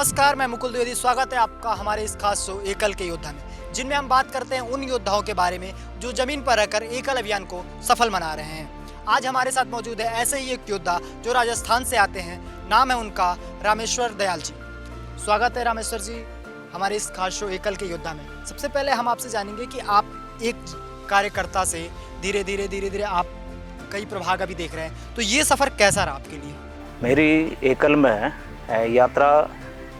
नमस्कार, मैं मुकुल द्विवेदी। स्वागत है आपका हमारे इस खास शो एकल के योद्धा में, जिनमें हम बात करते हैं उन योद्धाओं के बारे में जो जमीन पर रहकर एकल अभियान को सफल बना रहे हैं। आज हमारे साथ मौजूद है ऐसे ही एक योद्धा जो राजस्थान से आते हैं। नाम है उनका रामेश्वर दयाल जी। स्वागत है रामेश्वर जी हमारे इस खास शो एकल के योद्धा में। सबसे पहले हम आपसे जानेंगे कि आप एक कार्यकर्ता से धीरे धीरे आप कई प्रभाग अभी देख रहे हैं, तो ये सफ़र कैसा रहा आपके लिए? मेरी एकल में यात्रा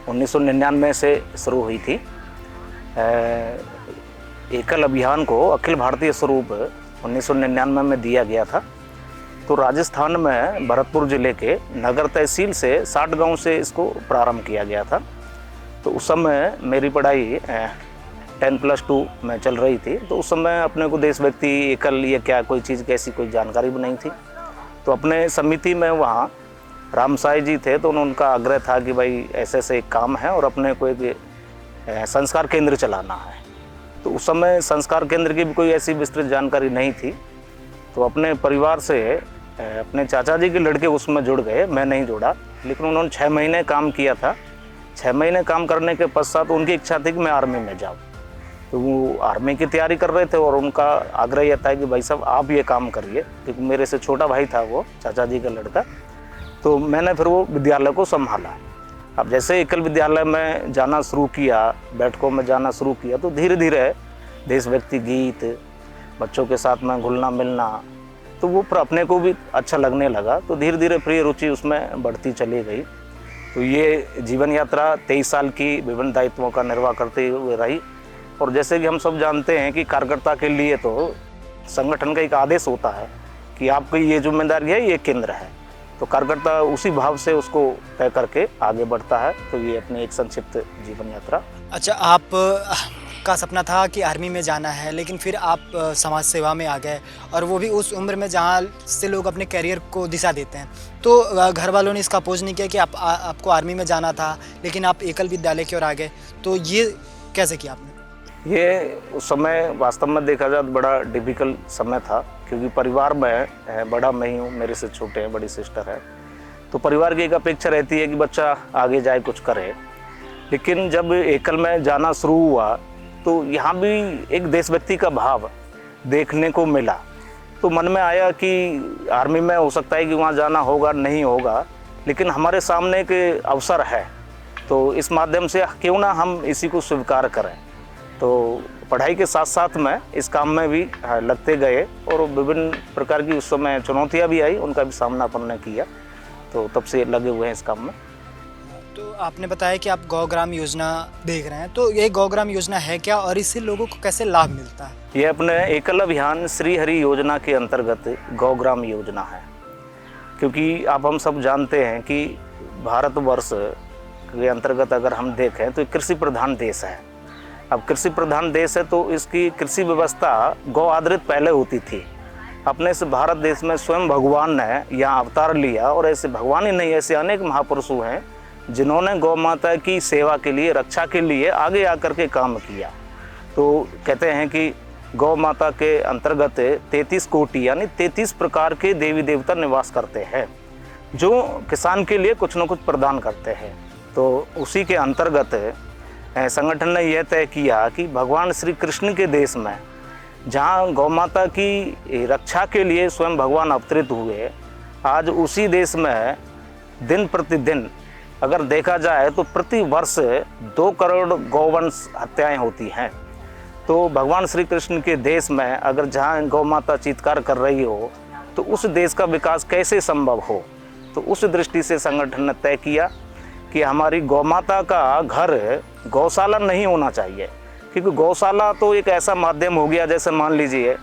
1999 से शुरू हुई थी। एकल अभियान को अखिल भारतीय स्वरूप 1999 में दिया गया था। तो राजस्थान में भरतपुर ज़िले के नगर तहसील से 60 गांव से इसको प्रारंभ किया गया था। तो उस समय मेरी पढ़ाई 10+2 में चल रही थी। तो उस समय अपने को देश व्यक्ति एकल ये क्या कोई चीज़ कैसी कोई जानकारी भी नहीं थी। तो अपने समिति में वहाँ राम साई जी थे, तो उनका आग्रह था कि भाई ऐसे ऐसे एक काम है और अपने को एक संस्कार केंद्र चलाना है। तो उस समय संस्कार केंद्र की भी कोई ऐसी विस्तृत जानकारी नहीं थी। तो अपने परिवार से अपने चाचा जी के लड़के उसमें जुड़ गए, मैं नहीं जुड़ा। लेकिन उन्होंने 6 महीने काम किया था। 6 महीने काम करने के पश्चात उनकी इच्छा थी कि मैं आर्मी में जाऊँ। तो वो आर्मी की तैयारी कर रहे थे और उनका आग्रह यह था कि भाई साहब आप ये काम करिए, क्योंकि मेरे से छोटा भाई था वो चाचा जी का लड़का। तो मैंने फिर वो विद्यालय को संभाला। अब जैसे एकल विद्यालय में जाना शुरू किया, बैठकों में जाना शुरू किया, तो धीरे धीरे देशभक्ति गीत, बच्चों के साथ में घुलना मिलना, तो वो फिर अपने को भी अच्छा लगने लगा। तो धीरे धीरे प्रिय रुचि उसमें बढ़ती चली गई। तो ये जीवन यात्रा 23 साल की विभिन्न दायित्वों का निर्वाह करते हुए रही। और जैसे कि हम सब जानते हैं कि कार्यकर्ता के लिए तो संगठन का एक आदेश होता है कि आपकी ये जिम्मेदारी है, ये केंद्र है। तो कार्यकर्ता उसी भाव से उसको तय करके आगे बढ़ता है। तो ये अपनी एक संक्षिप्त जीवन यात्रा। अच्छा, आप का सपना था कि आर्मी में जाना है, लेकिन फिर आप समाज सेवा में आ गए, और वो भी उस उम्र में जहाँ से लोग अपने करियर को दिशा देते हैं। तो घर वालों ने इसका अपोज नहीं किया कि आपको आर्मी में जाना था, लेकिन आप एकल विद्यालय की ओर आ गए। तो ये कैसे किया आपने? ये उस समय वास्तव में देखा जाए तो बड़ा डिफ़िकल्ट समय था, क्योंकि परिवार में बड़ा मैं ही हूँ, मेरे से छोटे हैं, बड़ी सिस्टर है। तो परिवार की एक अपेक्षा रहती है कि बच्चा आगे जाए, कुछ करे। लेकिन जब एकल में जाना शुरू हुआ तो यहाँ भी एक देशभक्ति का भाव देखने को मिला। तो मन में आया कि आर्मी में हो सकता है कि वहाँ जाना होगा, नहीं होगा, लेकिन हमारे सामने एक अवसर है, तो इस माध्यम से क्यों ना हम इसी को स्वीकार करें। तो पढ़ाई के साथ साथ में इस काम में भी लगते गए, और विभिन्न प्रकार की उस समय चुनौतियाँ भी आई, उनका भी सामना अपन ने किया। तो तब से लगे हुए हैं इस काम में। तो आपने बताया कि आप गौग्राम योजना देख रहे हैं, तो ये गौग्राम योजना है क्या और इससे लोगों को कैसे लाभ मिलता है? ये अपने एकल अभियान श्री हरि योजना के अंतर्गत गौग्राम योजना है। क्योंकि आप हम सब जानते हैं कि भारतवर्ष के अंतर्गत अगर हम देखें तो कृषि प्रधान देश है। अब कृषि प्रधान देश है तो इसकी कृषि व्यवस्था गौ आधारित पहले होती थी। अपने से भारत देश में स्वयं भगवान ने यहाँ अवतार लिया, और ऐसे भगवान ही नहीं, ऐसे अनेक महापुरुषों हैं जिन्होंने गौ माता की सेवा के लिए, रक्षा के लिए आगे आकर के काम किया। तो कहते हैं कि गौ माता के अंतर्गत 33 कोटि यानी 33 प्रकार के देवी देवता निवास करते हैं, जो किसान के लिए कुछ न कुछ प्रदान करते हैं। तो उसी के अंतर्गत संगठन ने यह तय किया कि भगवान श्री कृष्ण के देश में, जहाँ गौ माता की रक्षा के लिए स्वयं भगवान अवतरित हुए, आज उसी देश में दिन प्रतिदिन अगर देखा जाए तो प्रति वर्ष 2 करोड़ गौवंश हत्याएं होती हैं। तो भगवान श्री कृष्ण के देश में अगर जहाँ गौ माता चित्कार कर रही हो, तो उस देश का विकास कैसे संभव हो। तो उस दृष्टि से संगठन ने तय किया कि हमारी गौ माता का घर गौशाला नहीं होना चाहिए। क्योंकि गौशाला तो एक ऐसा माध्यम हो गया, जैसे मान लीजिए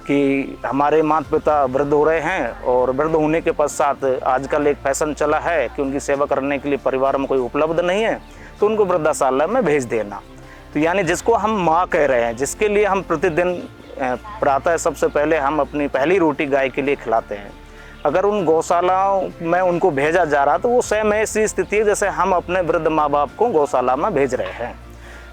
कि हमारे माता पिता वृद्ध हो रहे हैं, और वृद्ध होने के पश्चात आजकल एक फैशन चला है कि उनकी सेवा करने के लिए परिवार में कोई उपलब्ध नहीं है, तो उनको वृद्धाशाला में भेज देना। तो यानी जिसको हम माँ कह रहे हैं, जिसके लिए हम प्रतिदिन प्रातः सबसे पहले हम अपनी पहली रोटी गाय के लिए खिलाते हैं, अगर उन गौशालाओं में उनको भेजा जा रहा तो वो सेम ऐसी स्थिति है जैसे हम अपने वृद्ध माँ बाप को गौशाला में भेज रहे हैं।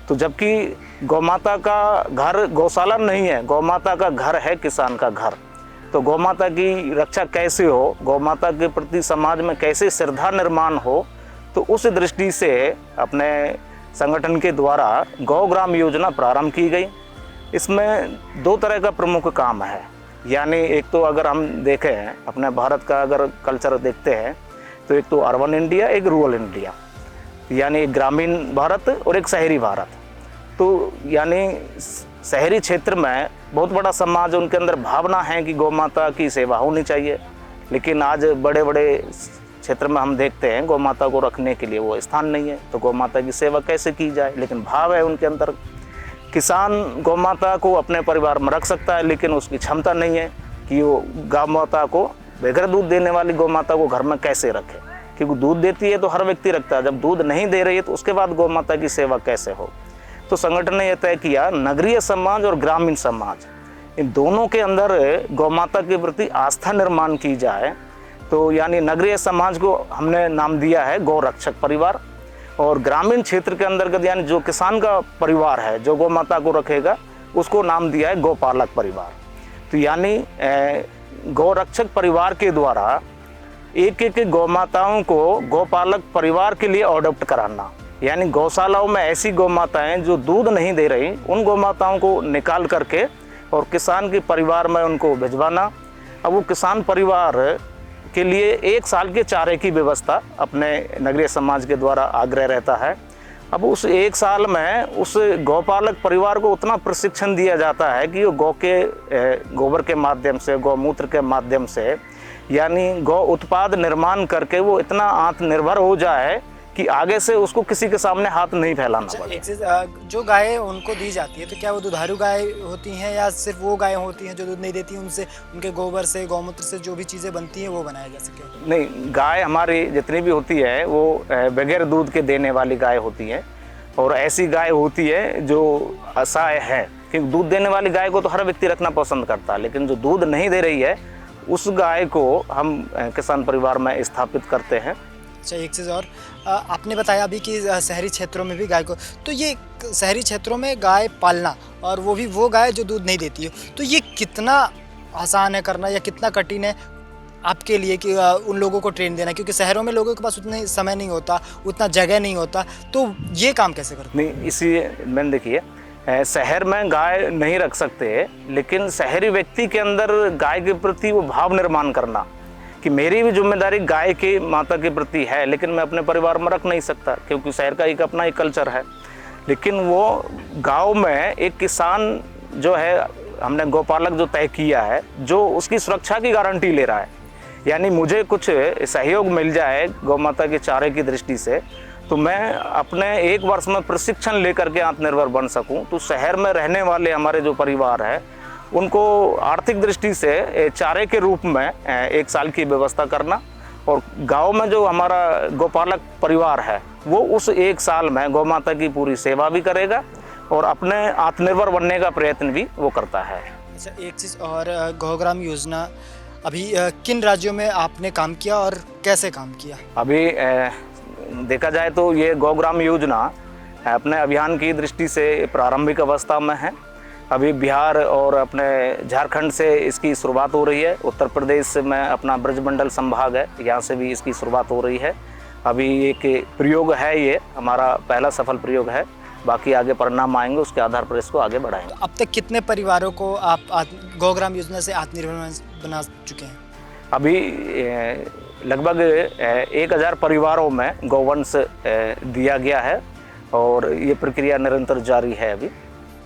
तो जबकि गौमाता का घर गौशाला नहीं है, गौमाता का घर है किसान का घर। तो गौमाता की रक्षा कैसे हो, गौमाता के प्रति समाज में कैसे श्रद्धा निर्माण हो, तो उस दृष्टि से अपने संगठन के द्वारा गौग्राम योजना प्रारंभ की गई। इसमें दो तरह का प्रमुख काम है, यानी एक तो अगर हम देखें अपने भारत का अगर कल्चर देखते हैं तो एक तो अर्बन इंडिया, एक रूरल इंडिया, यानी एक ग्रामीण भारत और एक शहरी भारत। तो यानी शहरी क्षेत्र में बहुत बड़ा समाज, उनके अंदर भावना है कि गौ माता की सेवा होनी चाहिए, लेकिन आज बड़े बड़े क्षेत्र में हम देखते हैं गौ माता को रखने के लिए वो स्थान नहीं है, तो गौ माता की सेवा कैसे की जाए। लेकिन भाव है उनके अंदर, किसान गौ माता को अपने परिवार में रख सकता है, लेकिन उसकी क्षमता नहीं है कि वो गौ माता को, बगैर दूध देने वाली गौ माता को घर में कैसे रखे, क्योंकि दूध देती है तो हर व्यक्ति रखता है, जब दूध नहीं दे रही है तो उसके बाद गौ माता की सेवा कैसे हो। तो संगठन ने यह तय किया, नगरीय समाज और ग्रामीण समाज, इन दोनों के अंदर गौ माता के प्रति आस्था निर्माण की जाए। तो यानी नगरीय समाज को हमने नाम दिया है गौ रक्षक परिवार, और ग्रामीण क्षेत्र के अंतर्गत यानी जो किसान का परिवार है जो गौ माता को रखेगा उसको नाम दिया है गौपालक परिवार। तो यानी गौ रक्षक परिवार के द्वारा एक एक गौ माताओं को गौपालक परिवार के लिए अडॉप्ट कराना, यानी गौशालाओं में ऐसी गौ माताएं जो दूध नहीं दे रही उन गौ माताओं को निकाल करके और किसान के परिवार में उनको भिजवाना। अब वो किसान परिवार के लिए 1 साल के चारे की व्यवस्था अपने नगरीय समाज के द्वारा आग्रह रहता है। अब उस 1 साल में उस गौपालक परिवार को उतना प्रशिक्षण दिया जाता है कि वो गौ के गोबर के माध्यम से, गौमूत्र के माध्यम से, यानी गौ उत्पाद निर्माण करके वो इतना आत्मनिर्भर हो जाए कि आगे से उसको किसी के सामने हाथ नहीं फैलाना पड़े। जो गायें उनको दी जाती है तो क्या वो दुधारू गाय होती हैं या सिर्फ वो गायें होती हैं जो दूध नहीं देती, उनसे उनके गोबर से, गौमूत्र से जो भी चीज़ें बनती हैं वो बनाया जा सके? नहीं, गाय हमारी जितनी भी होती है वो बगैर दूध के देने वाली गाय होती है, और ऐसी गाय होती है जो असहाय है, क्योंकि दूध देने वाली गाय को तो हर व्यक्ति रखना पसंद करता है, लेकिन जो दूध नहीं दे रही है उस गाय को हम किसान परिवार में स्थापित करते हैं। अच्छा, एक चीज़ और, आपने बताया अभी कि शहरी क्षेत्रों में भी गाय को, तो ये शहरी क्षेत्रों में गाय पालना और वो भी वो गाय जो दूध नहीं देती है, तो ये कितना आसान है करना या कितना कठिन है आपके लिए कि उन लोगों को ट्रेन देना, क्योंकि शहरों में लोगों के पास उतना समय नहीं होता, उतना जगह नहीं होता, तो ये काम कैसे करते? नहीं, इसी मैंने देखिए शहर में गाय नहीं रख सकते, लेकिन शहरी व्यक्ति के अंदर गाय के प्रति वो भाव निर्माण करना कि मेरी भी जिम्मेदारी गाय के माता के प्रति है, लेकिन मैं अपने परिवार में रख नहीं सकता क्योंकि शहर का एक अपना ही कल्चर है। लेकिन वो गांव में एक किसान जो है, हमने गौपालक जो तय किया है, जो उसकी सुरक्षा की गारंटी ले रहा है, यानी मुझे कुछ सहयोग मिल जाए गौ माता के चारे की दृष्टि से तो मैं अपने 1 वर्ष में प्रशिक्षण लेकर के आत्मनिर्भर बन सकूं। तो शहर में रहने वाले हमारे जो परिवार है उनको आर्थिक दृष्टि से चारे के रूप में 1 साल की व्यवस्था करना, और गांव में जो हमारा गौपालक परिवार है वो उस 1 साल में गौ माता की पूरी सेवा भी करेगा और अपने आत्मनिर्भर बनने का प्रयत्न भी वो करता है। अच्छा, एक चीज़ और, गौग्राम योजना अभी किन राज्यों में आपने काम किया और कैसे काम किया? अभी देखा जाए तो ये गौग्राम योजना अपने अभियान की दृष्टि से प्रारंभिक अवस्था में है। अभी बिहार और अपने झारखंड से इसकी शुरुआत हो रही है, उत्तर प्रदेश में अपना ब्रजमंडल संभाग है, यहाँ से भी इसकी शुरुआत हो रही है। अभी एक प्रयोग है, ये हमारा पहला सफल प्रयोग है, बाकी आगे परिणाम आएंगे, उसके आधार पर इसको आगे बढ़ाएंगे। तो अब तक कितने परिवारों को आप गौग्राम योजना से आत्मनिर्भर बना चुके हैं? अभी लगभग 1000 परिवारों में गौवंश दिया गया है और ये प्रक्रिया निरंतर जारी है अभी।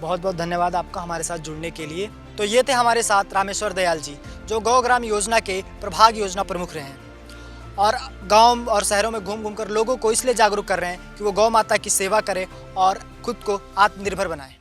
बहुत बहुत धन्यवाद आपका हमारे साथ जुड़ने के लिए। तो ये थे हमारे साथ रामेश्वर दयाल जी, जो गौग्राम योजना के प्रभाग योजना प्रमुख रहे हैं और गांव और शहरों में घूम घूम कर लोगों को इसलिए जागरूक कर रहे हैं कि वो गौ माता की सेवा करें और खुद को आत्मनिर्भर बनाएं।